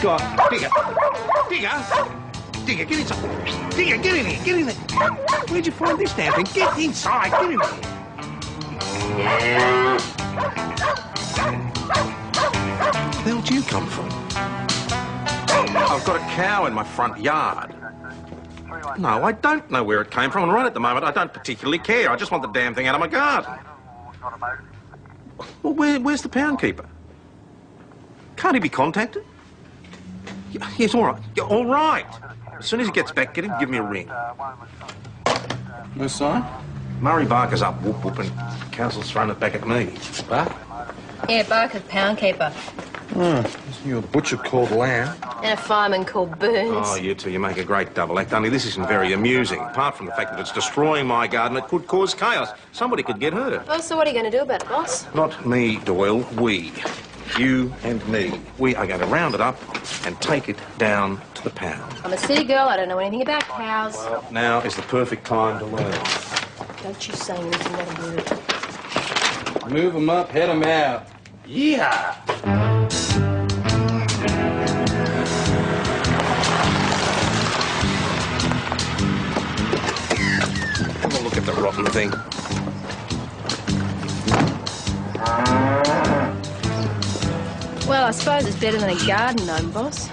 God. Digger, get inside. Digger, get in here. Get in there. Where'd you find this damn thing? Get inside. Get in here. Where the hell do you come from? I've got a cow in my front yard. No, I don't know where it came from, and right at the moment I don't particularly care. I just want the damn thing out of my garden. Well, where's the pound keeper? Can't he be contacted? Yes, all right. Yeah, all right. As soon as he gets back, get him, give me a ring. No sign? Murray Barker's up, whoop, whoop, and council's thrown it back at me. Barker? Yeah, Barker's pound keeper. Oh, you're a butcher called Lamb. And a fireman called Burns. Oh, you two, you make a great double act. Only this isn't very amusing. Apart from the fact that it's destroying my garden, it could cause chaos. Somebody could get hurt. Oh, so what are you going to do about it, boss? Not me, Doyle. We. You and me. We are going to round it up and take it down to the pound. I'm a city girl. I don't know anything about cows. Well, now is the perfect time to learn. Don't you say anything that rude. Move them up, head them out. Yeah. Have a look at the rotten thing. Well, I suppose it's better than a garden gnome, boss.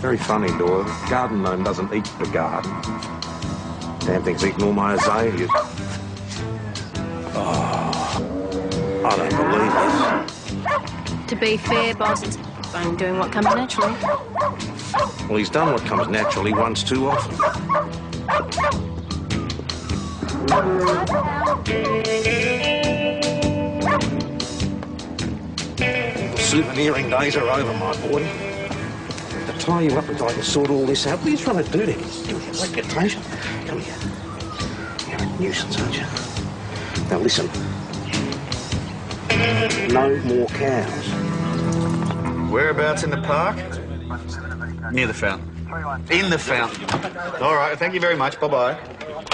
Very funny, Doyle. Garden gnome doesn't eat the garden. Damn thing's eating all my azaleas. Oh, I don't believe this. To be fair, boss, it's only doing what comes naturally. Well, he's done what comes naturally once too often. Souveniring days are over, my boy. To tie you up until I can sort all this out. What are you trying to do to me? Give me a reputation. Come here. You're a nuisance, aren't you? Now listen. No more cows. Whereabouts in the park? Near the fountain. In the fountain. All right, thank you very much. Bye-bye.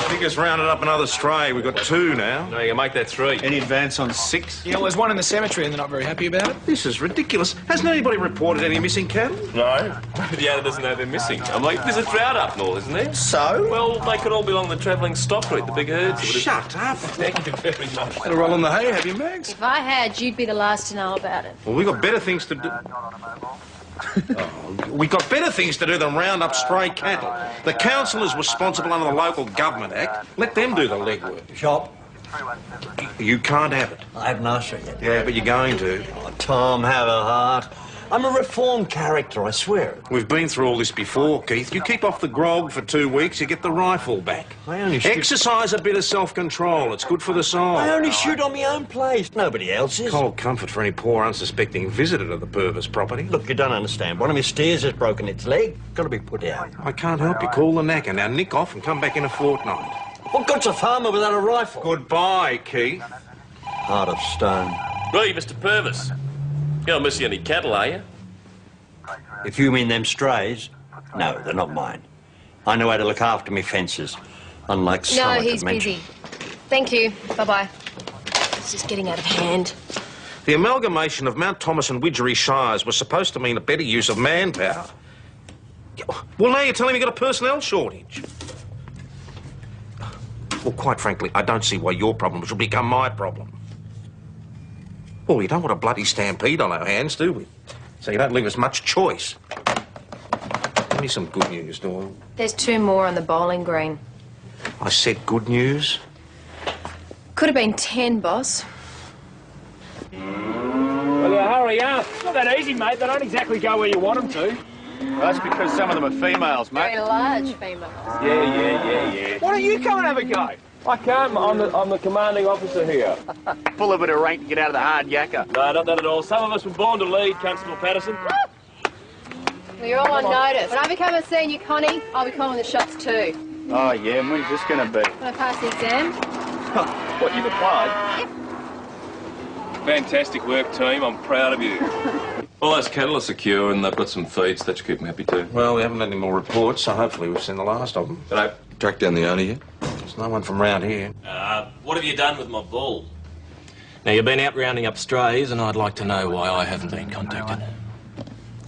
Figures rounded up another stray. We've got 2 now. No, you can make that 3. Any advance on 6? Yeah, well, there's one in the cemetery and they're not very happy about it. This is ridiculous. Hasn't anybody reported any missing cattle? No. The owner doesn't know they're missing. I'm like, there's a drought up north, isn't there? So? Well, they could all belong to the travelling stock route, the big herds. Shut up. Thank you very much. Better roll in the hay, have you, Mags? If I had, you'd be the last to know about it. Well, we've got better things to do. We've got better things to do than round up stray cattle. The council is responsible under the Local Government Act. Let them do the legwork. Shop. You can't have it. I haven't asked you yet. Yeah, but you're going to. Oh, Tom, have a heart. I'm a reformed character, I swear. We've been through all this before, Keith. You keep off the grog for 2 weeks, you get the rifle back. I only shoot... Exercise a bit of self-control. It's good for the soul. I only shoot on my own place. Nobody else's. Cold comfort for any poor, unsuspecting visitor to the Purvis property. Look, you don't understand. One of my steers has broken its leg. Got to be put out. I can't help you. Call the knacker. Now nick off and come back in a fortnight. What good's a farmer without a rifle? Goodbye, Keith. Heart of stone. Right, Mr. Purvis. You're not missing any cattle, are you? If you mean them strays, no, they're not mine. I know how to look after me fences, unlike some I No, could he's mention. busy. Thank you. Bye-bye. It's just getting out of hand. The amalgamation of Mount Thomas and Widgery Shires was supposed to mean a better use of manpower. Well, now you're telling me you've got a personnel shortage. Well, quite frankly, I don't see why your problem should become my problem. Well, we don't want a bloody stampede on our hands, do we? So you don't leave us much choice. Give me some good news, Doyle. There's 2 more on the bowling green. I said good news. Could have been 10, boss. Well, hurry up. It's not that easy, mate. They don't exactly go where you want them to. That's because some of them are females, Very mate. large females. Yeah. Why don't you come and have a go? I can't. I'm the commanding officer here. Full of a bit of rank to get out of the hard yakka. No, not that at all. Some of us were born to lead, Constable Patterson. Well, you're all on notice. When I become a senior Connie, I'll be calling the shots too. Oh, yeah, and when's this going to be? When I pass the exam. What, you've applied? Fantastic work, team. I'm proud of you. All those cattle are secure and they've got some feed, so that should keep them happy too. Well, we haven't had any more reports, so hopefully we've seen the last of them. Hello. Track down the owner yet? There's no one from round here. What have you done with my bull? Now, you've been out rounding up strays, and I'd like to know why I haven't been contacted.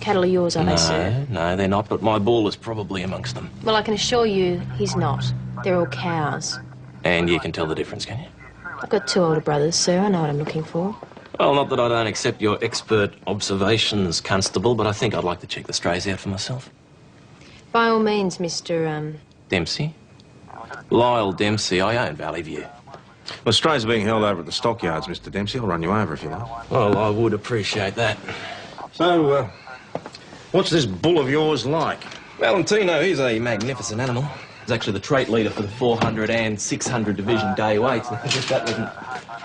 cattle are yours, are they, sir? No, they're not, but my bull is probably amongst them. Well, I can assure you he's not. They're all cows. And you can tell the difference, can you? I've got 2 older brothers, sir. I know what I'm looking for. Well, not that I don't accept your expert observations, Constable, but I think I'd like to check the strays out for myself. By all means, Mr. Dempsey? Lyle Dempsey. I own Valley View. Well, strays are being held over at the stockyards, Mr. Dempsey. I'll run you over if you like. Well, I would appreciate that. So, what's this bull of yours like? Valentino, he's a magnificent animal. He's actually the trait leader for the 400 and 600 Division Day weights. And if that wasn't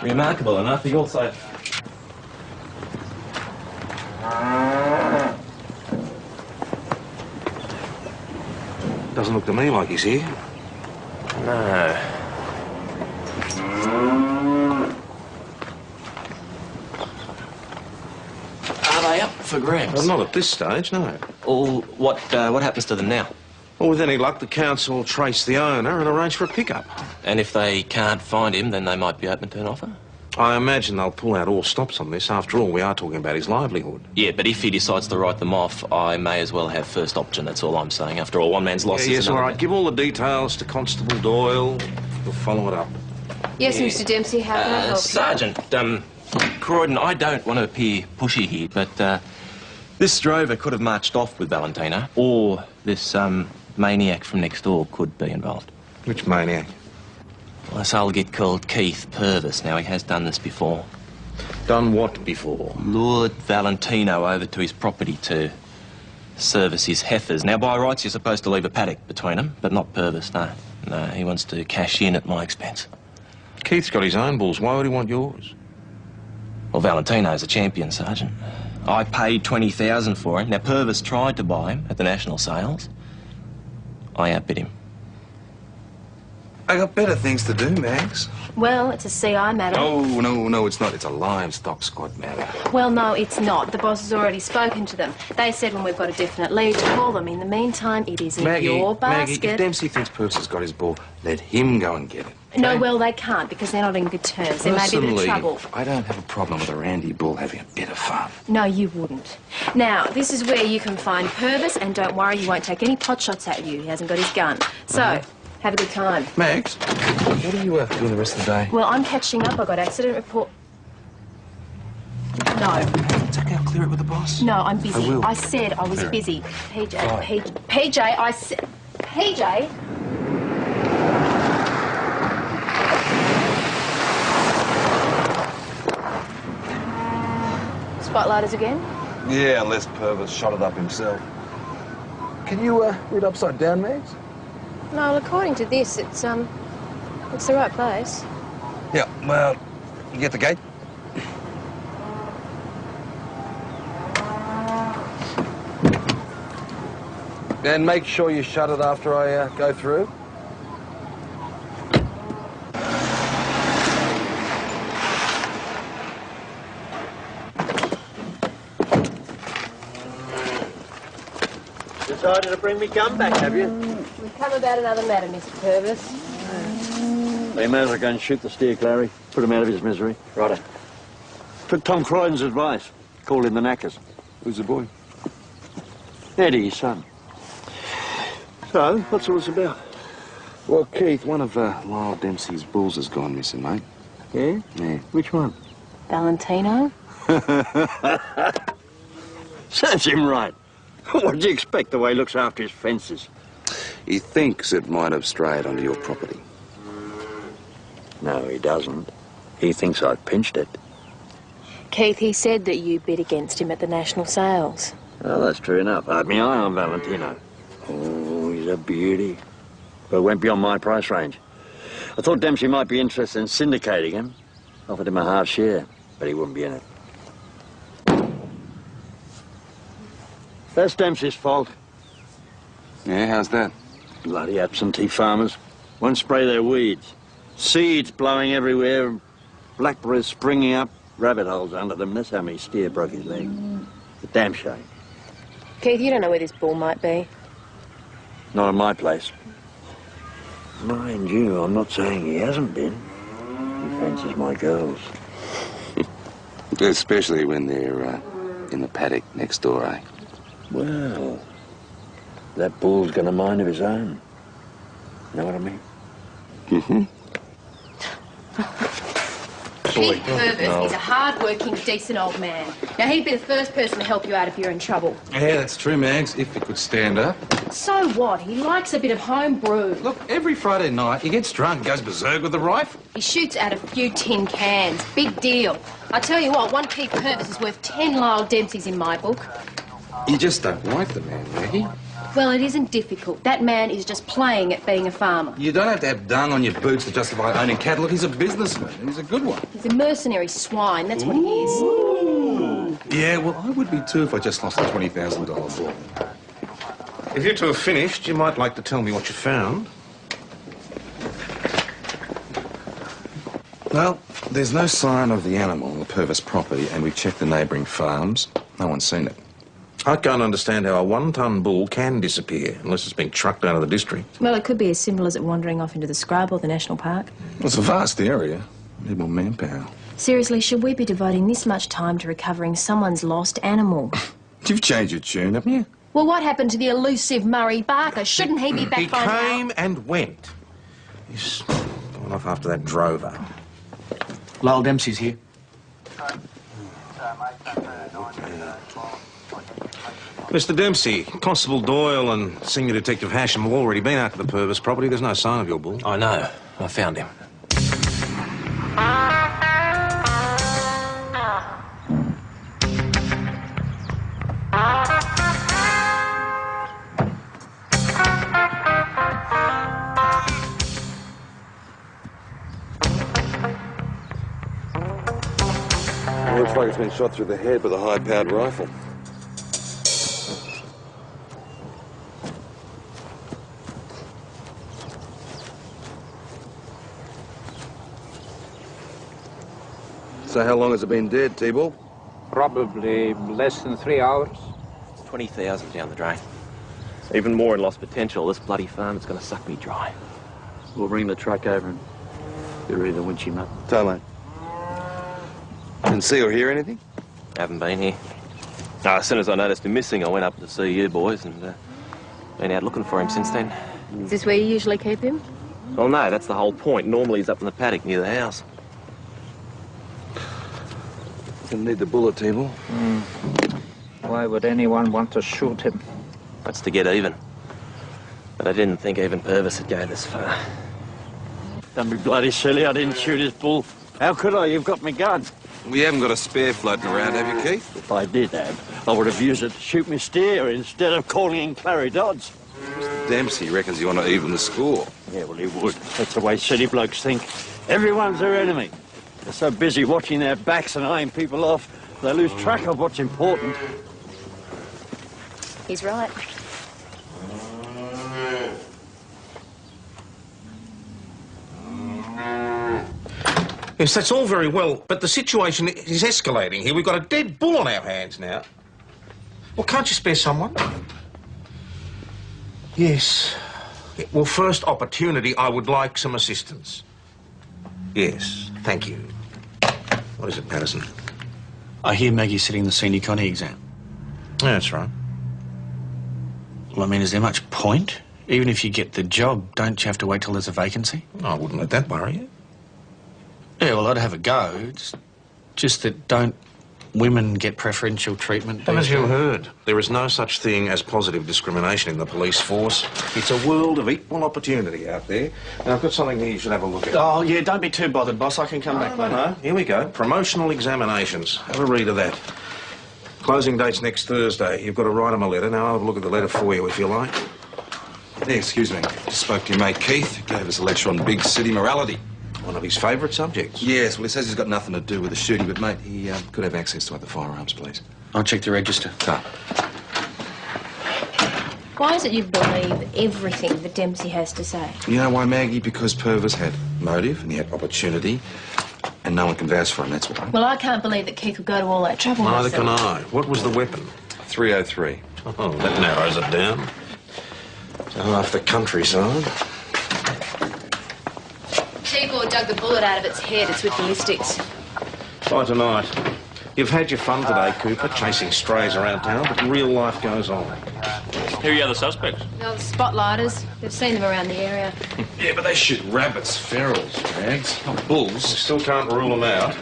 remarkable enough, he also... Doesn't look to me like he's here. No. Are they up for grabs? Well, not at this stage, no. Or what happens to them now? Well, with any luck, the council will trace the owner and arrange for a pickup. And if they can't find him, then they might be open to an offer? I imagine they'll pull out all stops on this. After all, we are talking about his livelihood. Yeah, but if he decides to write them off, I may as well have first option, that's all I'm saying. After all, one man's loss is Yes, all another right. Give all the details to Constable Doyle. We'll follow it up. Yes, Mr. Dempsey, how can I help you? Sergeant, Croydon, I don't want to appear pushy here, but this drover could have marched off with Valentino, or this maniac from next door could be involved. Which maniac? Well, this old git called Keith Purvis. Now, he has done this before. Done what before? Lured Valentino over to his property to service his heifers. Now, by rights, you're supposed to leave a paddock between them, but not Purvis, no. No, he wants to cash in at my expense. Keith's got his own bulls. Why would he want yours? Well, Valentino's a champion, Sergeant. I paid $20,000 for him. Now, Purvis tried to buy him at the national sales. I outbid him. I got better things to do, Max. Well, it's a CI matter. Oh, no, it's not. It's a livestock squad matter. Well, no, it's not. The boss has already spoken to them. They said when we've got a definite lead to call them. In the meantime, it is in your basket. Maggie, if Dempsey thinks Purvis has got his bull, let him go and get it. Okay? No, well, they can't because they're not in good terms. There may be a bit of trouble. I don't have a problem with a randy bull having a bit of fun. No, you wouldn't. Now, this is where you can find Purvis, and don't worry, he won't take any pot shots at you. He hasn't got his gun. So, have a good time. Max, what are you doing the rest of the day? Well, I'm catching up. I got accident report. No. It's okay, I'll clear it with the boss. No, I'm busy. I will. I said I was busy. PJ, Right. PJ, I said... PJ? Spotlighters again? Yeah, unless Purvis shot it up himself. Can you read upside down, Max? No, well, according to this, it's the right place. Yeah, well, you get the gate? And make sure you shut it after I go through. Decided to bring me gun back, have you? We've come about another matter, Mr. Purvis. They may as well go and shoot the steer, Clary. Put him out of his misery. Righto. Took Tom Croydon's advice. Called in the knackers. Who's the boy? Eddie, his son. So, what's all this about? Well, Keith, one of Lyle Dempsey's bulls has gone missing, mate. Yeah? Yeah. Which one? Valentino? Serves him right. What do you expect, the way he looks after his fences? He thinks it might have strayed onto your property. No, he doesn't. He thinks I've pinched it. Keith, he said that you bid against him at the national sales. Well, that's true enough. I had my eye on Valentino. Oh, he's a beauty. But it went beyond my price range. I thought Dempsey might be interested in syndicating him. Offered him a half share, but he wouldn't be in it. That's Dempsey's fault. Yeah, how's that? Bloody absentee farmers. Won't spray their weeds. Seeds blowing everywhere, blackberries springing up, rabbit holes under them. That's how many steer broke his leg. It's a damn shame. Keith, you don't know where this bull might be. Not at my place. Mind you, I'm not saying he hasn't been. He fancies my girls. Especially when they're in the paddock next door, eh? Well, that bull's got a mind of his own. Know what I mean? Keith Purvis is a hard-working, decent old man. Now, he'd be the first person to help you out if you're in trouble. Yeah, that's true, Mags, if he could stand up. So what? He likes a bit of home brew. Look, every Friday night he gets drunk and goes berserk with a rifle. He shoots out a few tin cans. Big deal. I tell you what, one Keith Purvis is worth 10 Lyle Dempseys in my book. You just don't like the man, Maggie. Well, it isn't difficult. That man is just playing at being a farmer. You don't have to have dung on your boots to justify owning cattle. Look, he's a businessman, and he's a good one. He's a mercenary swine, that's what he is. Yeah, well, I would be too if I just lost the $20,000 bill. If you two have finished, you might like to tell me what you found. Well, there's no sign of the animal on the Purvis property, and we've checked the neighbouring farms. No one's seen it. I can't understand how a one-ton bull can disappear unless it's been trucked out of the district. Well, it could be as simple as it wandering off into the scrub or the national park. Well, it's a vast area. Need more manpower. Seriously, should we be devoting this much time to recovering someone's lost animal? You've changed your tune, haven't you? Well, what happened to the elusive Murray Barker? Shouldn't he be back He by now? came and went. He's gone off after that drover. Lyle Dempsey's here. Mr. Dempsey, Constable Doyle and Senior Detective Hasham have already been out to the Purvis property. There's no sign of your bull. I know. I found him. It looks like it's been shot through the head with a high-powered rifle. So how long has it been dead, T-Ball? Probably less than 3 hours. 20,000 down the drain. Even more in lost potential. This bloody farm is going to suck me dry. We'll bring the truck over and bury the winchy mate. Tell Didn't see or hear anything? Haven't been here. As soon as I noticed him missing, I went up to see you boys and been out looking for him since then. Is this where you usually keep him? Well, no, that's the whole point. Normally he's up in the paddock near the house. Didn't need the bullet, T-Ball. Why would anyone want to shoot him? That's to get even. But I didn't think even Purvis would go this far. Don't be bloody silly, I didn't shoot his bull. How could I? You've got my gun. We haven't got a spare floating around, have you, Keith? If I did have, I would have used it to shoot my steer instead of calling in Clary Dodds. Mr. Dempsey reckons you want to even the score. Yeah, well, he would. That's the way city blokes think. Everyone's their enemy. They're so busy watching their backs and eyeing people off, they lose track of what's important. He's right. Yes, that's all very well, but the situation is escalating here. We've got a dead bull on our hands now. Well, can't you spare someone? Yes. Well, first opportunity, I would like some assistance. Yes, thank you. What is it, Patterson? I hear Maggie's sitting the senior Connie exam. Yeah, that's right. Well, I mean, is there much point? Even if you get the job, don't you have to wait till there's a vacancy? I wouldn't let that worry you. Yeah, well, I'd have a go. It's just that don't women get preferential treatment? As you heard, there is no such thing as positive discrimination in the police force. It's a world of equal opportunity out there. And I've got something here you should have a look at. Oh, yeah, don't be too bothered, boss. I can come back later. No, here we go. Promotional examinations. Have a read of that. Closing date's next Thursday. You've got to write them a letter. Now, I'll have a look at the letter for you, if you like. Hey, excuse me. Just spoke to your mate Keith. He gave us a lecture on big city morality. One of his favourite subjects. Yes, well, he says he's got nothing to do with the shooting, but, mate, he could have access to other firearms, please. I'll check the register. Ah. Why is it you believe everything that Dempsey has to say? You know why, Maggie? Because Purvis had motive and he had opportunity, and no one can vouch for him, that's why. Well, I can't believe that Keith would go to all that trouble Neither myself. can I. What was the weapon? 303. Oh, that narrows it down. So half the countryside. T-Ball dug the bullet out of its head. It's with ballistics. By tonight. You've had your fun today, Cooper, chasing strays around town, but real life goes on. Who are the other suspects? No, the spotlighters. They've seen them around the area. Yeah, but they shoot rabbits, ferals, Mags, not bulls. Still can't rule them out.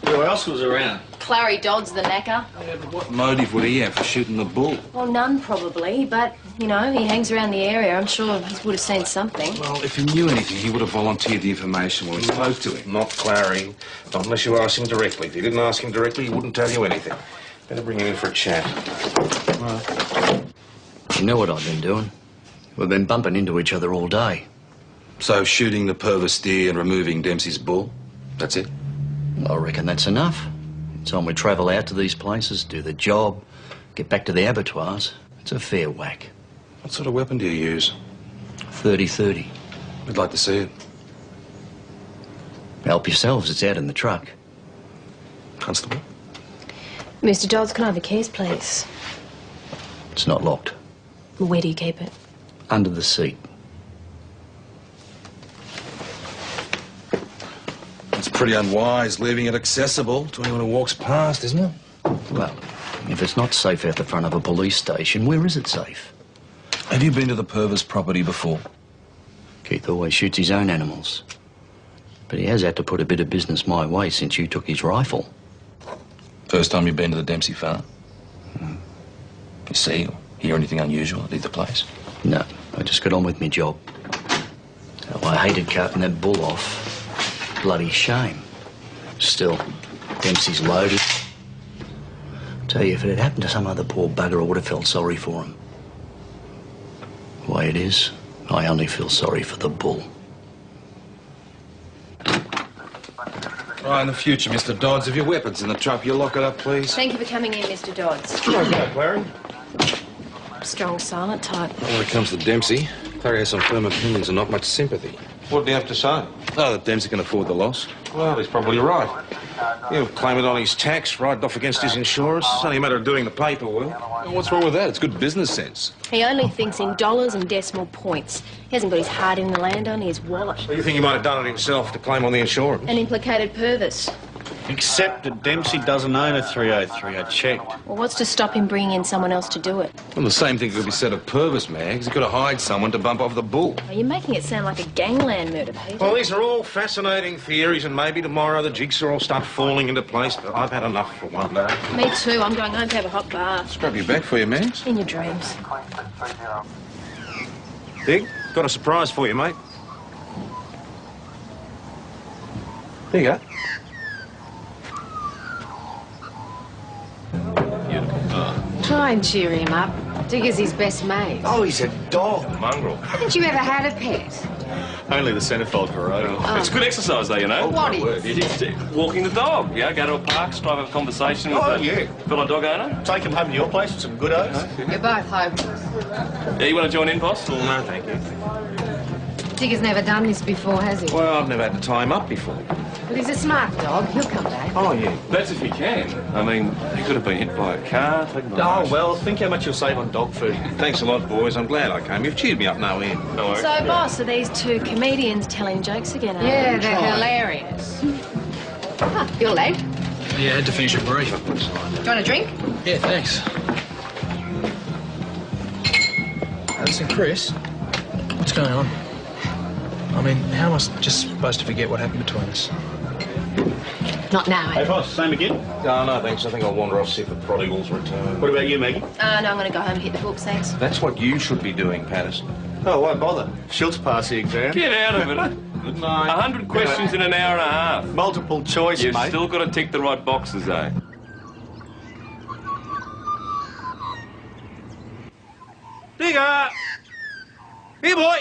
Who else was around? Clary Dodds, the knacker. Yeah, but what motive would he have for shooting the bull? Well, none probably, but, you know, he hangs around the area. I'm sure he would have seen something. Well, if he knew anything, he would have volunteered the information when we spoke to him. Not Clary. Not unless you ask him directly. If you didn't ask him directly, he wouldn't tell you anything. Better bring him in for a chat. You know what I've been doing? We've been bumping into each other all day. So shooting the Purvis deer and removing Dempsey's bull, that's it? I reckon that's enough. Time we travel out to these places, do the job, get back to the abattoirs. It's a fair whack. What sort of weapon do you use? 30-30. We'd like to see it. Help yourselves, it's out in the truck. Constable? Mr. Dodds, can I have your keys, please? It's not locked. Well, where do you keep it? Under the seat. It's pretty unwise leaving it accessible to anyone who walks past, isn't it? Well, if it's not safe out the front of a police station, where is it safe? Have you been to the Purvis property before? Keith always shoots his own animals. But he has had to put a bit of business my way since you took his rifle. First time you've been to the Dempsey farm? You see or hear anything unusual at either place? No, I just got on with my job. Oh, I hated carting that bull off. Bloody shame. Still, Dempsey's loaded. Tell you, if it had happened to some other poor bugger, I would have felt sorry for him. The way it is, I only feel sorry for the bull. Right, in the future, Mr. Dodds, if your weapon's in the truck, you lock it up, please. Thank you for coming in, Mr. Dodds. Okay, Clary. Strong, silent type. Well, when it comes to Dempsey, Clary has some firm opinions and not much sympathy. What do you have to say? Oh, that Dempsey can afford the loss. Well, he's probably right. He'll claim it on his tax, write it off against his insurance. It's only a matter of doing the paperwork. Well, what's wrong with that? It's good business sense. He only thinks in dollars and decimal points. He hasn't got his heart in the land, only his wallet. So you think he might have done it himself to claim on the insurance? An implicated Purvis. Except that Dempsey doesn't own a 303. I checked. Well, what's to stop him bringing in someone else to do it? Well, the same thing could be said of Purvis, Mags. He could have hired someone to bump off the bull. Are you making it sound like a gangland murder, Peter? Well, these are all fascinating theories, and maybe tomorrow the jigsaw will start falling into place, but I've had enough for one day. Me too. I'm going home to have a hot bath. Scrub your back for you, Mags. In your dreams. Dig, got a surprise for you, mate. There you go. Try and cheer him up. Digger's his best mate. Oh, he's a dog. Mongrel. Haven't you ever had a pet? Only the centrefold variety. It's good exercise, though, you know. Well, what is? Walking the dog, yeah. Go to a park, strike up a conversation with a fellow dog owner. Take him home to your place with some good oats. You're both hopeless. Yeah, you want to join in, boss? Well, no, thank you. Digger's never done this before, has he? Well, I've never had to tie him up before. But he's a smart dog. He'll come back. Oh, yeah. That's if he can. I mean, he could have been hit by a car, taken by Oh, well, think how much you'll save on dog food. Thanks a lot, boys. I'm glad I came. You've cheered me up no end. No worries. So, boss, are these two comedians telling jokes again, are Yeah, they? they're hilarious. You're late. Yeah, had to finish a brief. Do you want a drink? Yeah, thanks. Listen, Chris, what's going on? I mean, how am I just supposed to forget what happened between us? Not now, Hey, boss, same again? No, thanks. I think I'll wander off, see if the prodigal's return. What about you, Maggie? No, I'm going to go home and hit the books, thanks. That's what you should be doing, Patterson. Oh, why bother? Schultz passed the exam. Get out of it. Good night. 100 questions in an hour and a half. Multiple choice, You've mate. still got to tick the right boxes, eh? Digger! Here, boy!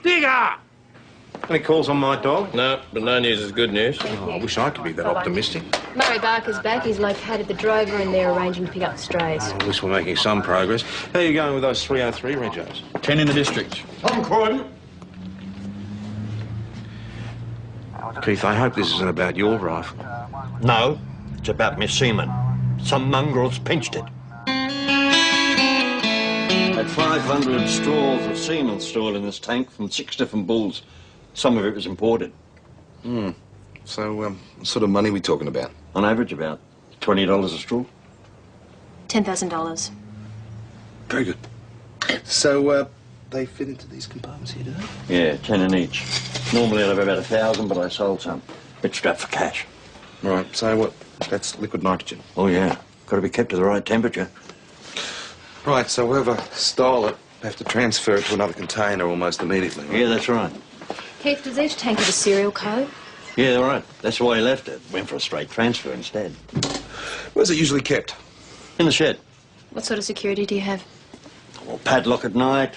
Digger! Any calls on my dog? No, but no news is good news. Oh, I wish I could be that Bye-bye. optimistic. Murray Barker's back. He's located the drover and they're arranging to pick up the strays. At least we're making some progress. How are you going with those 303 regos? 10 in the district. Tom Croydon! Keith, I hope this isn't about your rifle. No, it's about Miss Seaman. Some mongrels pinched it. Had 500 straws of semen stored in this tank from 6 different bulls. Some of it was imported. So, what sort of money we talking about? On average, about $20 a straw. $10,000. Very good. So, they fit into these compartments here, do they? Yeah, 10 in each. Normally I'd have about 1,000, but I sold some. Bit strapped for cash. Right, so what? That's liquid nitrogen. Oh, yeah. Got to be kept to the right temperature. Right, so whoever stole it have to transfer it to another container almost immediately. Right? Yeah, that's right. Keith, does each tank have a serial code? Yeah, right. That's why he left it. Went for a straight transfer instead. Where's it usually kept? In the shed. What sort of security do you have? Well, padlock at night.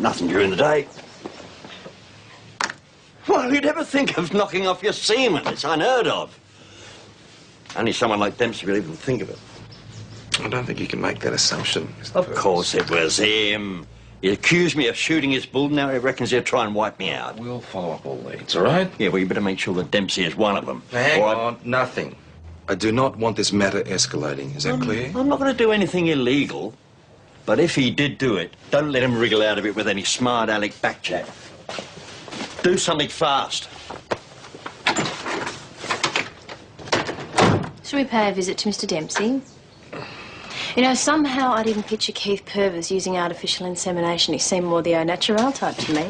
Nothing during the day. Well, you'd never think of knocking off your semen. It's unheard of. Only someone like Dempsey would even think of it. I don't think you can make that assumption. Of course it was him. He accused me of shooting his bull. Now he reckons he'll try and wipe me out. We'll follow up all leads, all right? Yeah, well, you better make sure that Dempsey is one of them. Hang on, nothing. I do not want this matter escalating. Is that clear? I'm not going to do anything illegal. But if he did do it, don't let him wriggle out of it with any smart aleck backchat. Do something fast. Should we pay a visit to Mr. Dempsey? You know, somehow I didn't picture Keith Purvis using artificial insemination. He seemed more the au naturel type to me.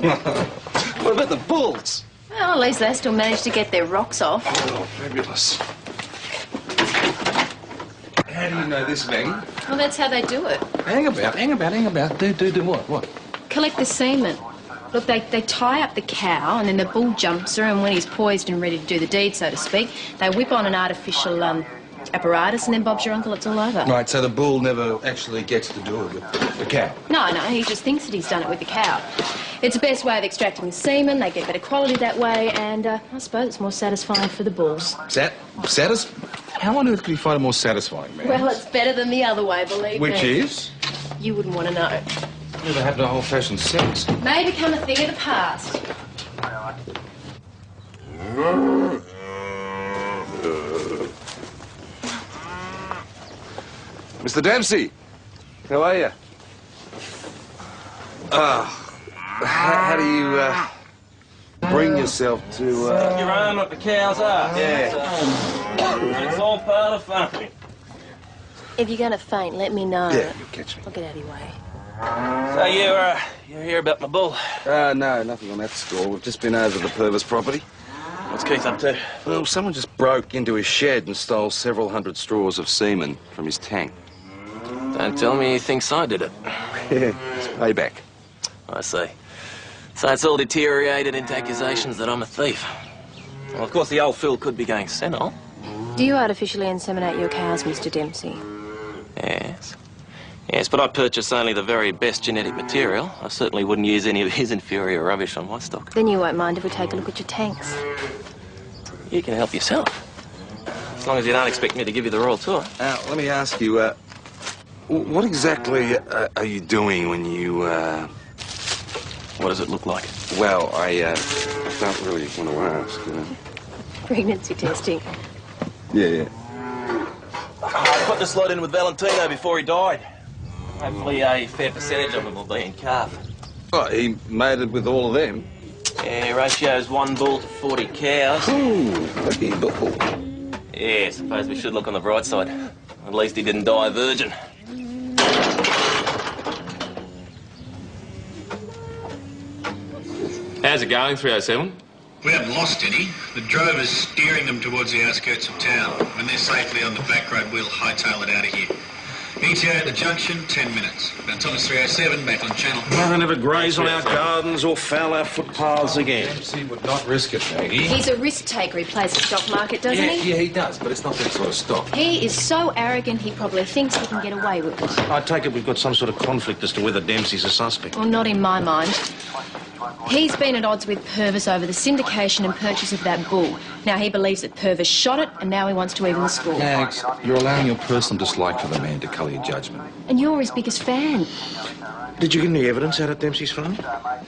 What about the bulls? Well, at least they still managed to get their rocks off. Oh, fabulous. How do you know this, Maggie? Well, that's how they do it. Hang about. Do what? What? Collect the semen. Look, they tie up the cow, and then the bull jumps her, and when he's poised and ready to do the deed, so to speak, they whip on an artificial apparatus, and then Bob's your uncle, it's all over. Right, so the bull never actually gets to do it with the cow? No, he just thinks that he's done it with the cow. It's the best way of extracting the semen, they get better quality that way, and I suppose it's more satisfying for the bulls. How on earth could he find it more satisfying, man? Well, it's better than the other way, believe me. Which is? You wouldn't want to know. Never had no old-fashioned sex. May become a thing of the past. Mr. Dempsey, how are you? How do you bring yourself to? You're on what the cows are. Yeah. It's all part of fun. If you're going to faint, let me know. Yeah, you'll catch me. I'll get out of your way. So you're here about my bull? No, nothing on that score. We've just been over to the Purvis property. What's Keith up to? Well, someone just broke into his shed and stole several hundred straws of semen from his tank. Don't tell me he thinks I did it. Yeah, it's payback. I see. So it's all deteriorated into accusations that I'm a thief. Well, of course, the old Phil could be going senile. Do you artificially inseminate your cows, Mr. Dempsey? Yes. Yes, but I purchase only the very best genetic material. I certainly wouldn't use any of his inferior rubbish on my stock. Then you won't mind if we take a look at your tanks. You can help yourself. As long as you don't expect me to give you the royal tour. Let me ask you, what exactly are you doing when you, What does it look like? Well, I don't really want to ask, you know. Pregnancy testing. Yeah. I put this lot in with Valentino before he died. Hopefully a fair percentage of them will be in calf. Oh, he mated with all of them? Yeah, ratio's 1 bull to 40 cows. Ooh, lucky bull. Yeah, I suppose we should look on the bright side. At least he didn't die a virgin. How's it going, 307? We haven't lost any. The drover's steering them towards the outskirts of town. When they're safely on the back road, we'll hightail it out of here. ETA at the junction, 10 minutes. Now Thomas 307, back on channel. Well, they never graze on our gardens or foul our footpaths again. Dempsey would not risk it, Maggie. He's a risk taker. He plays the stock market, doesn't he? Yeah, he does, but it's not that sort of stock. He is so arrogant, he probably thinks he can get away with it. I take it we've got some sort of conflict as to whether Dempsey's a suspect. Well, not in my mind. He's been at odds with Purvis over the syndication and purchase of that bull. Now he believes that Purvis shot it, and now he wants to even the score. Mags, you're allowing your personal dislike for the man to colour your judgment. And you're his biggest fan. Did you get any evidence out of Dempsey's phone?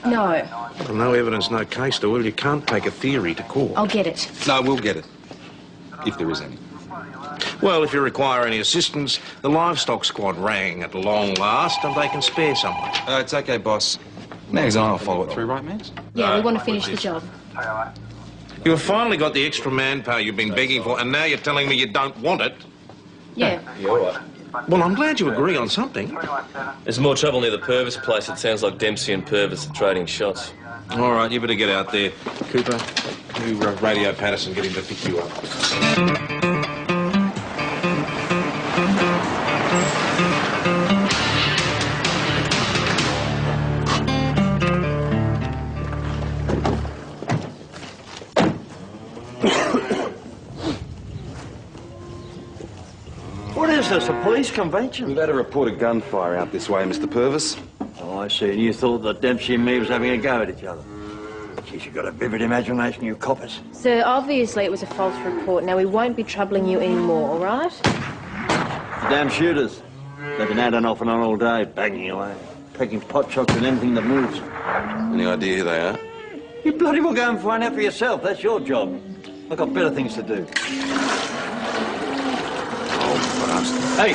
No. Well, no evidence, no case, though. Well, you can't take a theory to court. I'll get it. No, we'll get it. If there is any. Well, if you require any assistance, the livestock squad rang at long last, and they can spare someone. It's okay, boss. Mags and I will follow it through, right, Mags? Yeah, we want to finish the job. You've finally got the extra manpower you've been begging for, and now you're telling me you don't want it? Yeah. Yeah, all right. Well, I'm glad you agree on something. There's more trouble near the Purvis place. It sounds like Dempsey and Purvis are trading shots. All right, you better get out there. Cooper, you radio Patterson, get him to pick you up. What is this, a police convention? We've had a report of gunfire out this way, Mr. Purvis. Oh, I see. And you thought that Dempsey and me was having a go at each other. Geez, you've got a vivid imagination, you coppers. Sir, obviously it was a false report. Now, we won't be troubling you anymore, all right? The damn shooters. They've been out and off and on all day, banging away, taking pot shots at anything that moves. Any idea who they are? You bloody well go and find out for yourself. That's your job. I've got better things to do. Hey,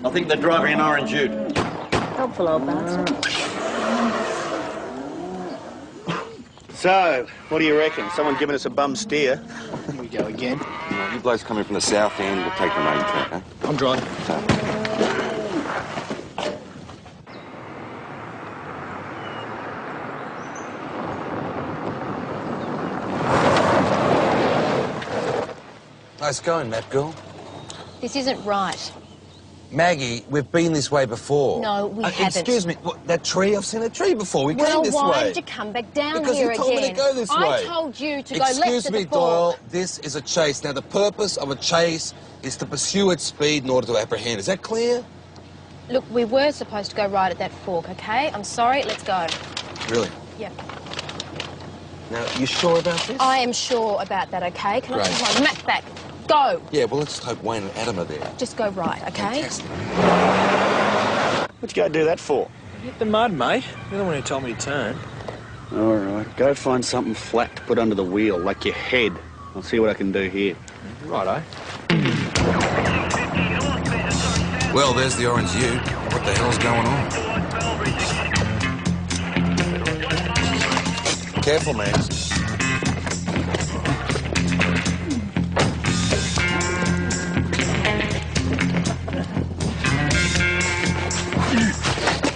I think they're driving an orange ute. Helpful old bastard. So, what do you reckon? Someone giving us a bum steer? Here we go again. You blokes coming from the south end will take the main track, eh? I'm driving. Nice going, that girl. This isn't right. Maggie, we've been this way before. No, we haven't. Excuse me, what, that tree? I've seen a tree before. We came this way. Well, why did you come back down because here you told again? me to go this way. I told you to go left Excuse at me, the fork. Doyle, this is a chase. Now, the purpose of a chase is to pursue at speed in order to apprehend. Is that clear? Look, we were supposed to go right at that fork, okay? I'm sorry, let's go. Really? Yeah. Now, you sure about this? I am sure about that, okay? Can I Great. have my map back? Go! Yeah, well, let's hope Wayne and Adam are there. Just go right, okay? Fantastic. What'd you go do that for? Hit the mud, mate. You're the one who told me to turn. All right, go find something flat to put under the wheel, like your head. I'll see what I can do here. Righto. Well, there's the orange ute. What the hell's going on? Careful, man.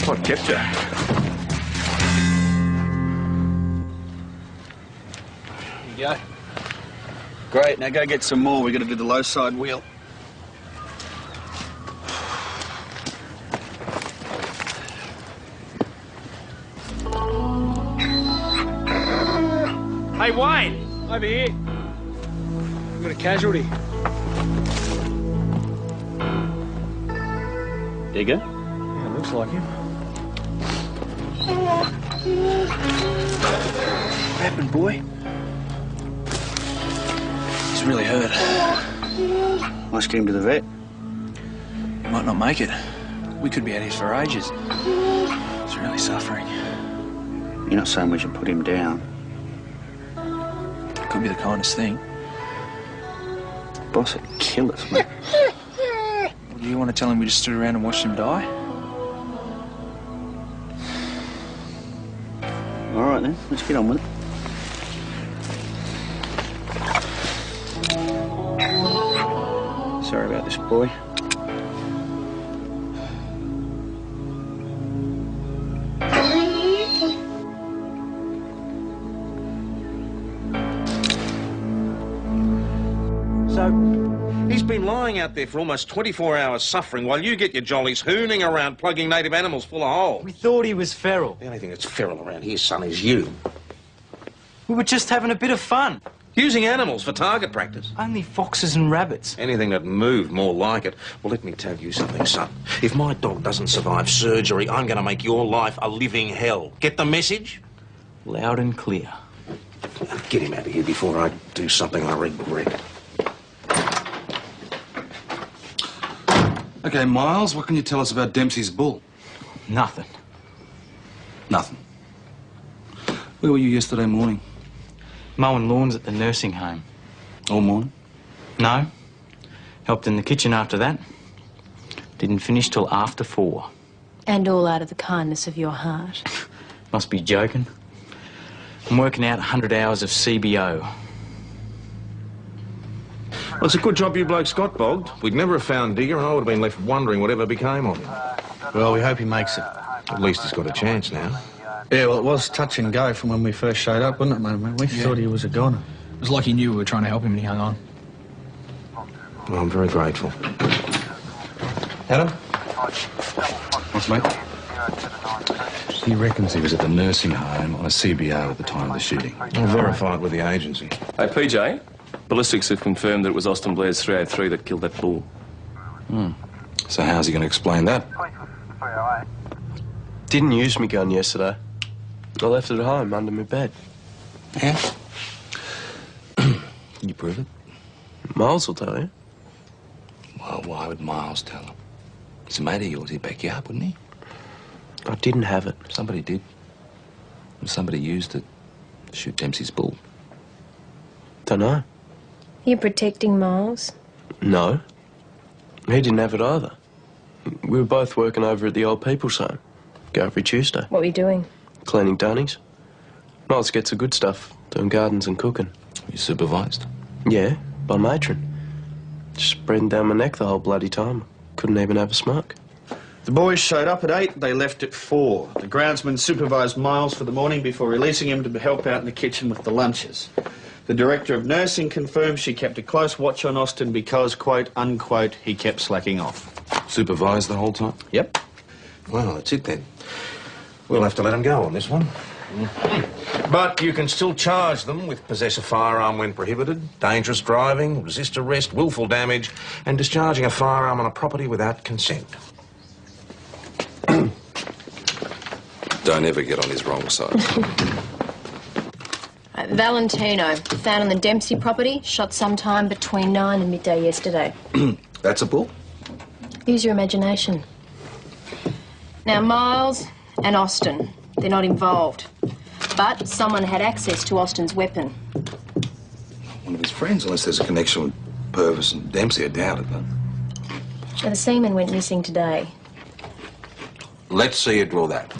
What kept you? Here you go. Great, now go get some more. We've got to do the low side wheel. Hey, Wayne, over here. We've got a casualty. Digger? Yeah, looks like him. What happened, boy? He's really hurt. Let's get him to the vet. He might not make it. We could be out here for ages. He's really suffering. You're not saying we should put him down? Could be the kindest thing. Boss would kill us, mate. Do you want to tell him we just stood around and watched him die? All right, then. Let's get on with it. Sorry about this, boy. So, he's been lying out there for almost 24 hours suffering while you get your jollies hooning around plugging native animals full of holes. We thought he was feral. The only thing that's feral around here, son, is you. We were just having a bit of fun. Using animals for target practice. Only foxes and rabbits. Anything that moved, more like it. Well, let me tell you something, son. If my dog doesn't survive surgery, I'm going to make your life a living hell. Get the message? Loud and clear. Get him out of here before I do something I regret. Okay, Miles, what can you tell us about Dempsey's bull? Nothing. Nothing. Where were you yesterday morning? Mowing lawns at the nursing home. All morning? No. Helped in the kitchen after that. Didn't finish till after 4. And all out of the kindness of your heart. Must be joking. I'm working out 100 hours of CBO. Well, it's a good job you blokes got bogged. We'd never have found Digger, and I would have been left wondering whatever became of him. Well, we hope he makes it. At least he's got a chance now. Yeah, well, it was touch and go from when we first showed up, wasn't it, mate? We thought he was a goner. It was like he knew we were trying to help him and he hung on. Well, I'm very grateful. Adam? What's mate? He reckons he was at the nursing home on a CBO at the time of the shooting. I'll verify it with the agency. Hey, PJ, ballistics have confirmed that it was Austin Blair's 303 that killed that bull. So how's he going to explain that? Didn't use my gun yesterday. I left it at home under my bed. Yeah? Can you prove it? Miles will tell you. Well, why would Miles tell him? He's a mate of yours. He'd back you up, wouldn't he? I didn't have it. Somebody did. And somebody used it to shoot Dempsey's bull. Dunno. You protecting Miles? No. He didn't have it either. We were both working over at the old people's home. Go every Tuesday. What were you doing? Cleaning dunnies. Miles gets the good stuff, doing gardens and cooking. You supervised? Yeah, by matron. Just breathing down my neck the whole bloody time. Couldn't even have a smoke. The boys showed up at 8, they left at 4. The groundsman supervised Miles for the morning before releasing him to help out in the kitchen with the lunches. The director of nursing confirmed she kept a close watch on Austin because, quote, unquote, he kept slacking off. Supervised the whole time? Yep. Well, that's it then. We'll have to let him go on this one. But you can still charge them with possess a firearm when prohibited, dangerous driving, resist arrest, willful damage, and discharging a firearm on a property without consent. Don't ever get on his wrong side. Valentino, found on the Dempsey property, shot sometime between 9 and midday yesterday. That's a bull? Use your imagination. Now, Miles and Austin, they're not involved. But someone had access to Austin's weapon. One of his friends, unless there's a connection with Purvis and Dempsey, I doubt it, though. Now, the seaman went missing today. Let's see you draw that.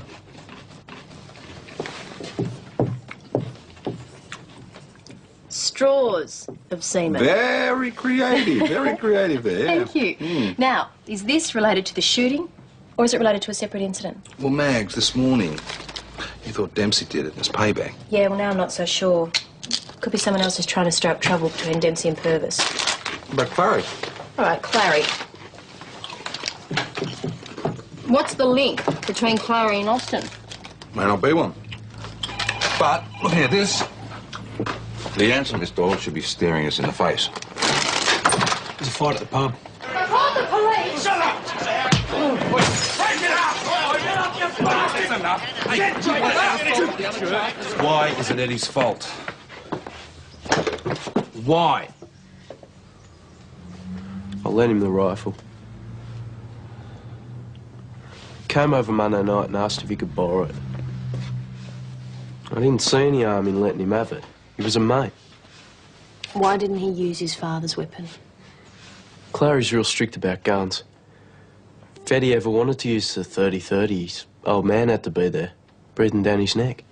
Straws of semen. Very creative there. Yeah. Thank you. Now, is this related to the shooting, or is it related to a separate incident? Well, Mags, this morning, you thought Dempsey did it as payback. Yeah, well, now I'm not so sure. Could be someone else who's trying to stir up trouble between Dempsey and Purvis. But Clary? All right, Clary. What's the link between Clary and Austin? May not be one. But, looking at this, the answer, Miss Doyle, should be staring us in the face. There's a fight at the pub. I called the police! Shut up! Break it up! That's enough! Why is it Eddie's fault? Why? I lent him the rifle. Came over Monday night and asked if he could borrow it. I didn't see any harm in letting him have it. He was a mate. Why didn't he use his father's weapon? Clary's real strict about guns. If Eddie ever wanted to use the 30-30, his old man had to be there, breathing down his neck.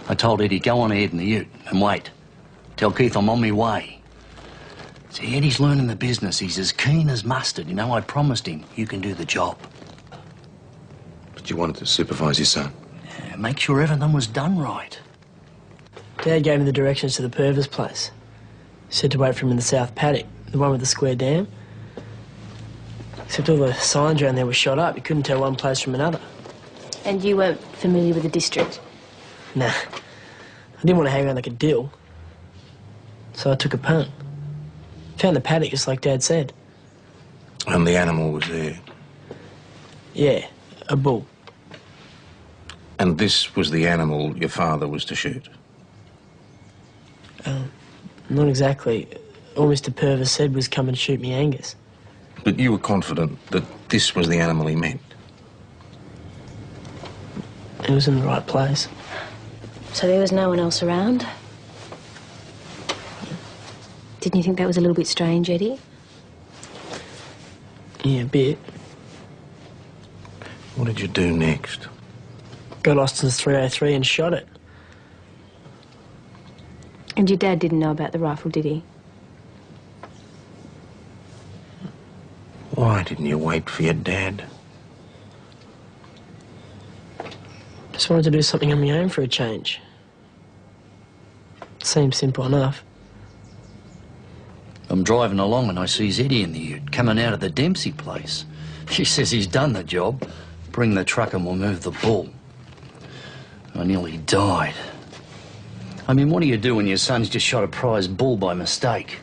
I told Eddie, go on ahead in the ute and wait. Tell Keith I'm on my way. See, Eddie's learning the business. He's as keen as mustard. You know, I promised him you can do the job. But you wanted to supervise your son. Yeah, make sure everything was done right. Dad gave me the directions to the Purvis place. Said to wait for him in the south paddock, the one with the square dam. Except all the signs around there were shot up. You couldn't tell one place from another. And you weren't familiar with the district? Nah. I didn't want to hang around like a dill. So I took a punt. Found the paddock just like Dad said. And the animal was there. Yeah, a bull. And this was the animal your father was to shoot? Not exactly. All Mr. Purvis said was come and shoot me Angus. But you were confident that this was the animal he meant? It was in the right place. So there was no one else around? Didn't you think that was a little bit strange, Eddie? Yeah, a bit. What did you do next? Got Austin's 303 and shot it. And your dad didn't know about the rifle, did he? Why didn't you wait for your dad? Just wanted to do something on my own for a change. Seems simple enough. I'm driving along and I sees Eddie in the ute coming out of the Dempsey place. She says he's done the job. Bring the truck and we'll move the bull. I nearly died. I mean, what do you do when your son's just shot a prize bull by mistake?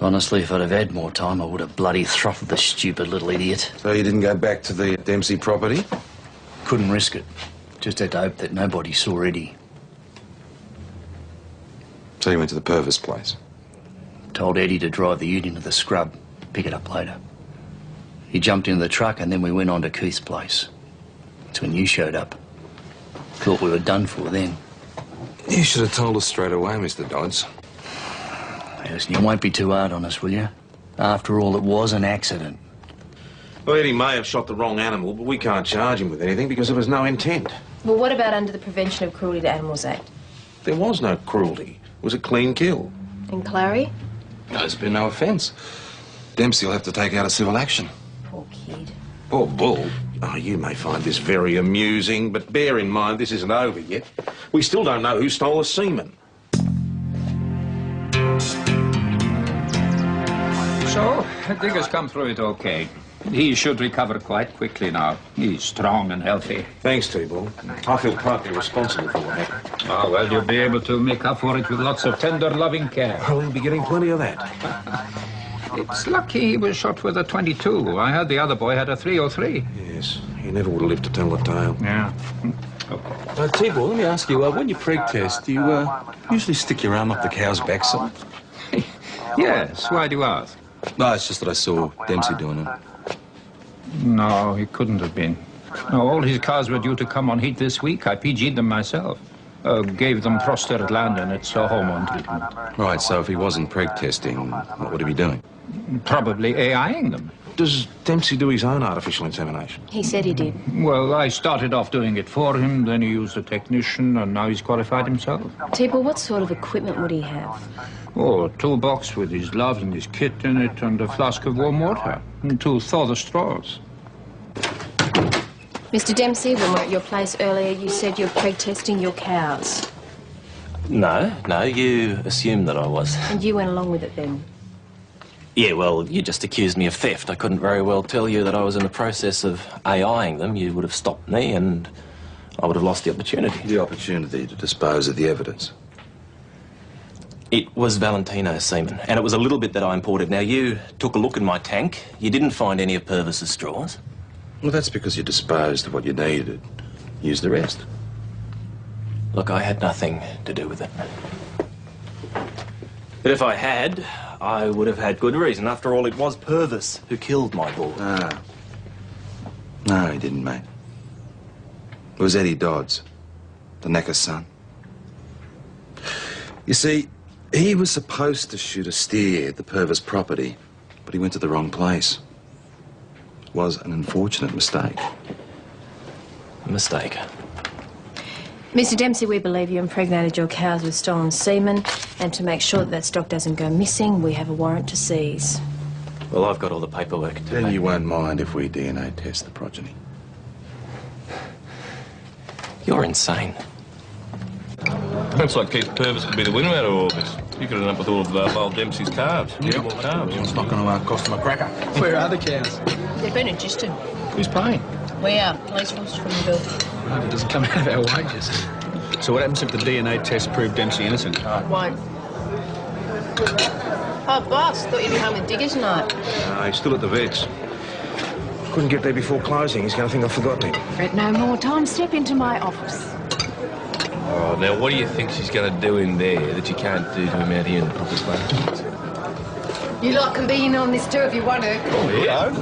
Honestly, if I'd have had more time, I would have bloody throttled the stupid little idiot. So you didn't go back to the Dempsey property? Couldn't risk it. Just had to hope that nobody saw Eddie. So you went to the Purvis place? Told Eddie to drive the ute into the scrub, pick it up later. He jumped into the truck and then we went on to Keith's place. That's when you showed up. Thought we were done for then. You should have told us straight away, Mr. Dodds. Yes, you won't be too hard on us, will you? After all, it was an accident. Well, Eddie may have shot the wrong animal, but we can't charge him with anything because there was no intent. Well, what about under the Prevention of Cruelty to Animals Act? There was no cruelty. It was a clean kill. In Clary? No, there's been no offence. Dempsey will have to take out a civil action. Poor kid. Poor bull. Oh, you may find this very amusing, but bear in mind this isn't over yet. We still don't know who stole the semen. So, Digger's come through it okay. He should recover quite quickly now. He's strong and healthy. Thanks, T-Ball. I feel partly responsible for what happened. Oh, well, you'll be able to make up for it with lots of tender, loving care. Oh, we'll be getting plenty of that. It's lucky he was shot with a .22. I heard the other boy had a .303. Yes, he never would have lived to tell the tale. Yeah. T-Ball, let me ask you, when you preg test, do you usually stick your arm up the cow's backside? Yes, why do you ask? No, it's just that I saw Dempsey doing it. No, he couldn't have been. No, all his cars were due to come on heat this week. I PG'd them myself. Gave them Proster at Landon. It's a hormone treatment. Right, so if he wasn't preg testing, what would he be doing? Probably AIing them. Does Dempsey do his own artificial insemination? He said he did. Well, I started off doing it for him, then he used a technician, and now he's qualified himself. Tibble, what sort of equipment would he have? Oh, a toolbox with his gloves and his kit in it, and a flask of warm water, and to thaw the straws. Mr. Dempsey, when we were at your place earlier, you said you're preg-testing your cows. No, you assumed that I was. And you went along with it then? Yeah, well, you just accused me of theft. I couldn't very well tell you that I was in the process of AIing them. You would have stopped me and I would have lost the opportunity. The opportunity to dispose of the evidence? It was Valentino's semen, and it was a little bit that I imported. Now, you took a look in my tank. You didn't find any of Purvis's straws. Well, that's because you disposed of what you needed. Use the rest. Look, I had nothing to do with it. But if I had, I would have had good reason. After all, it was Purvis who killed my bull. No, he didn't, mate. It was Eddie Dodds, the Necker's son. You see, he was supposed to shoot a steer at the Purvis property, but he went to the wrong place. It was an unfortunate mistake. A mistake? Mr. Dempsey, we believe you impregnated your cows with stolen semen, and to make sure that that stock doesn't go missing, we have a warrant to seize. Well, I've got all the paperwork to Then you won't mind if we DNA test the progeny. You're insane. Looks like Keith Purvis could be the winner out of all this. You could end up with all of old Dempsey's calves. Yeah, it's not going to cost him a cracker. Where are the cows? They've been adjusted. Who's paying? We are. Police force from the bill. Well, it doesn't come out of our wages. So what happens if the DNA test proved Dempsey innocent? Won't. Oh, boss, thought you'd be home with Digger tonight. He's still at the vets. Couldn't get there before closing. He's going to think I've forgotten him. Fret no more. Time, step into my office. Oh, now, what do you think she's going to do in there that you can't do to him out here in the proper place? You lot can be in on this too if you want to. Oh, yeah.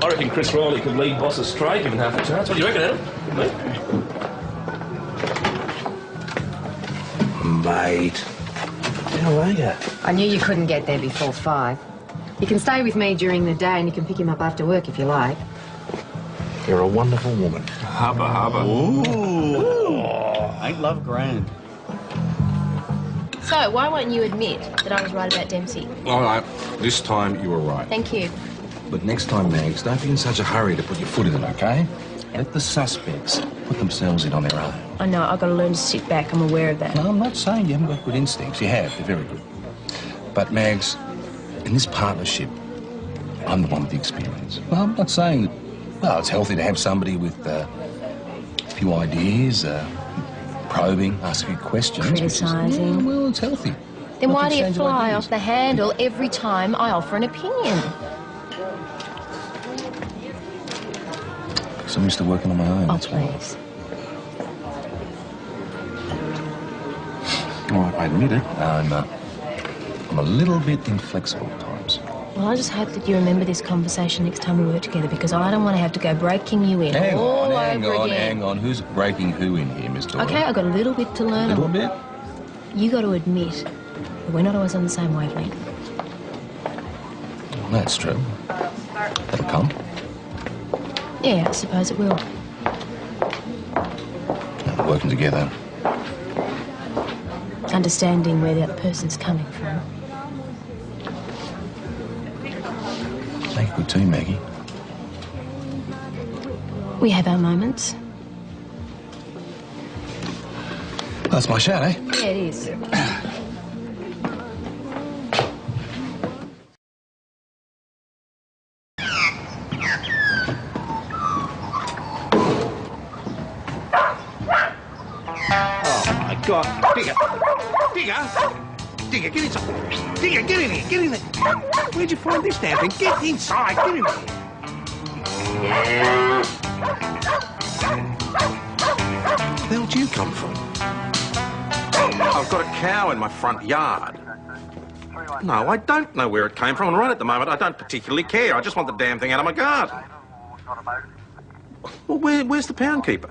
I reckon Chris Riley could lead Boss astray given half a chance. What do you reckon, Adam? Mate. How are you? I knew you couldn't get there before 5. You can stay with me during the day and you can pick him up after work if you like. You're a wonderful woman. Hubba. Ooh. Ain't love grand? So, why won't you admit that I was right about Dempsey? All right, this time you were right. Thank you. But next time, Mags, don't be in such a hurry to put your foot in it, okay? Let the suspects put themselves in on their own. I know, I've got to learn to sit back. I'm aware of that. No, I'm not saying you haven't got good instincts. You have. They're very good. But, Mags, in this partnership, I'm the one with the experience. Well, I'm not saying that, well, it's healthy to have somebody with a few ideas, probing, ask a few questions. Criticising. Yeah, well, it's healthy. Then why do you Exchange of fly ideas. off the handle every time I offer an opinion? So I'm used to working on my own. Oh, that's why. please. All right, I admit it. I'm a little bit inflexible at times. Well, I just hope that you remember this conversation next time we work together, because I don't want to have to go breaking you in Hang all on, over again. hang on. Who's breaking who in here, Miss Doyle? Okay, I've got a little bit to learn. Little bit? You got to admit that we're not always on the same wavelength. That's true. That'll come. Yeah, I suppose it will. Working together. Understanding where the other person's coming from. Make a good team, Maggie. We have our moments. That's my shout, eh? Yeah, it is. God, Digger! Digger! Digger, get inside! Digger, get in here! Get in there! Where'd you find this damn thing? Get inside! Get in here! Where the hell did you come from? I've got a cow in my front yard. No, I don't know where it came from, and right at the moment I don't particularly care. I just want the damn thing out of my garden. Well, where's the pound keeper?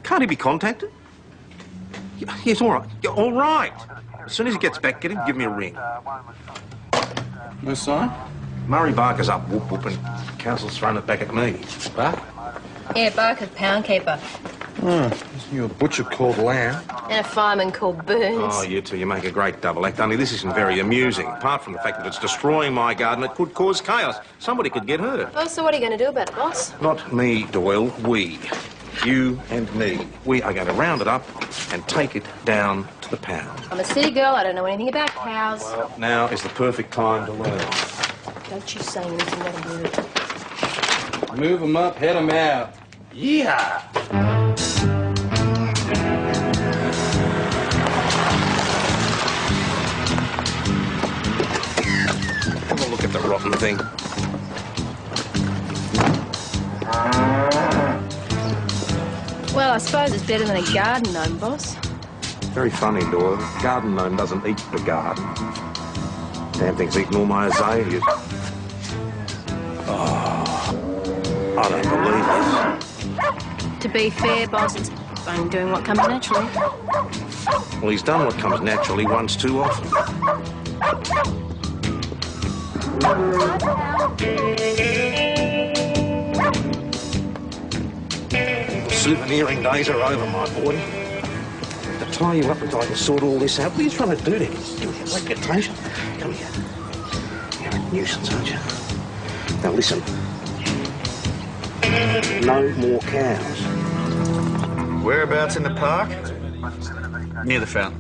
Can't he be contacted? Yes, all right. Yeah, all right. As soon as he gets back, get him, give me a ring. No sign? Murray Barker's up, whoop whoop, and Council's thrown it back at me. Barker? Yeah, Barker's pound keeper. Oh, isn't you a butcher called Lamb? And a fireman called Burns. Oh, you two, you make a great double act. Only this isn't very amusing. Apart from the fact that it's destroying my garden, it could cause chaos. Somebody could get hurt. Oh, so what are you going to do about it, boss? Not me, Doyle. We. You and me. We are going to round it up and take it down to the pound. I'm a city girl. I don't know anything about cows. Well, now is the perfect time to learn. Don't you say anything that'll do. Move them up, head them out. Yeah. Have a look at the rotten thing. Well, I suppose it's better than a garden gnome, boss. Very funny, Doyle. Garden gnome doesn't eat the garden. Damn thing's eating all my azaleas. Oh, I don't believe this. To be fair, boss, it's only doing what comes naturally. Well, he's done what comes naturally once too often. Souveniring days are over, my boy. To tie you up until I can sort all this out. What are you trying to do to me? Give me a reputation. Come here. You're a nuisance, aren't you? Now listen. No more cows. Whereabouts in the park? Near the fountain.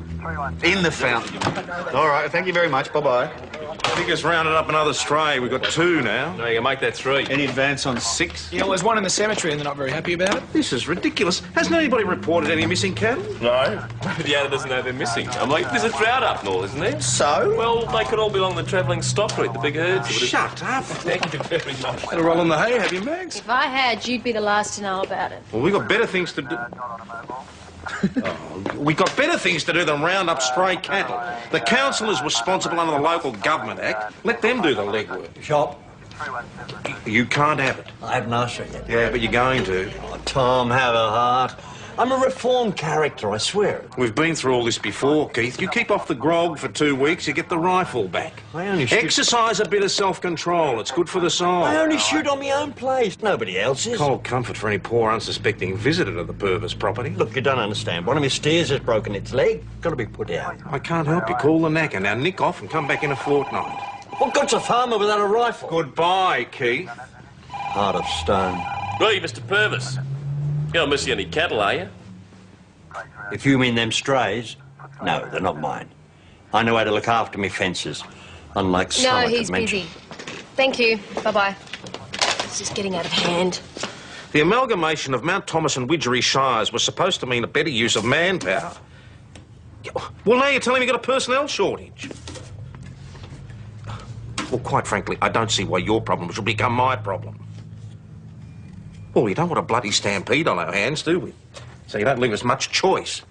In the fountain. All right, thank you very much. Bye-bye. Figures rounded up another stray. We've got 2 now. No, you can make that 3. Any advance on 6? Yeah, well, there's one in the cemetery and they're not very happy about it. This is ridiculous. Hasn't anybody reported any missing cattle? No. The owner doesn't know they're missing. I'm like, there's a drought up north, isn't there? So? Well, they could all belong to the travelling stock route, the big herds. Shut up. Thank you very much. Better roll in the hay, have you, Mags? If I had, you'd be the last to know about it. Well, we've got better things to do. We got better things to do than round up stray cattle. The council is responsible under the Local Government Act. Let them do the legwork. Shop. You can't have it. I haven't asked you yet. Yeah, but you're going to. Oh, Tom, have a heart. I'm a reformed character, I swear. We've been through all this before, Keith. You keep off the grog for 2 weeks, you get the rifle back. I only shoot... Exercise a bit of self-control. It's good for the soul. I only shoot on my own place. Nobody else's. Cold comfort for any poor, unsuspecting visitor to the Purvis property. Look, you don't understand. One of my steers has broken its leg. Got to be put out. I can't help you. Call the knacker. Now nick off and come back in a fortnight. What good's a farmer without a rifle? Goodbye, Keith. Heart of stone. Hey, Mr. Purvis. You don't miss any cattle, are you? If you mean them strays, no, they're not mine. I know how to look after me fences, unlike some No, I could he's mention. busy. Thank you. Bye-bye. It's just getting out of hand. The amalgamation of Mount Thomas and Widgery Shires was supposed to mean a better use of manpower. Well, now you're telling me you've got a personnel shortage. Well, quite frankly, I don't see why your problem should become my problem. Well, we don't want a bloody stampede on our hands, do we? So you don't leave us much choice.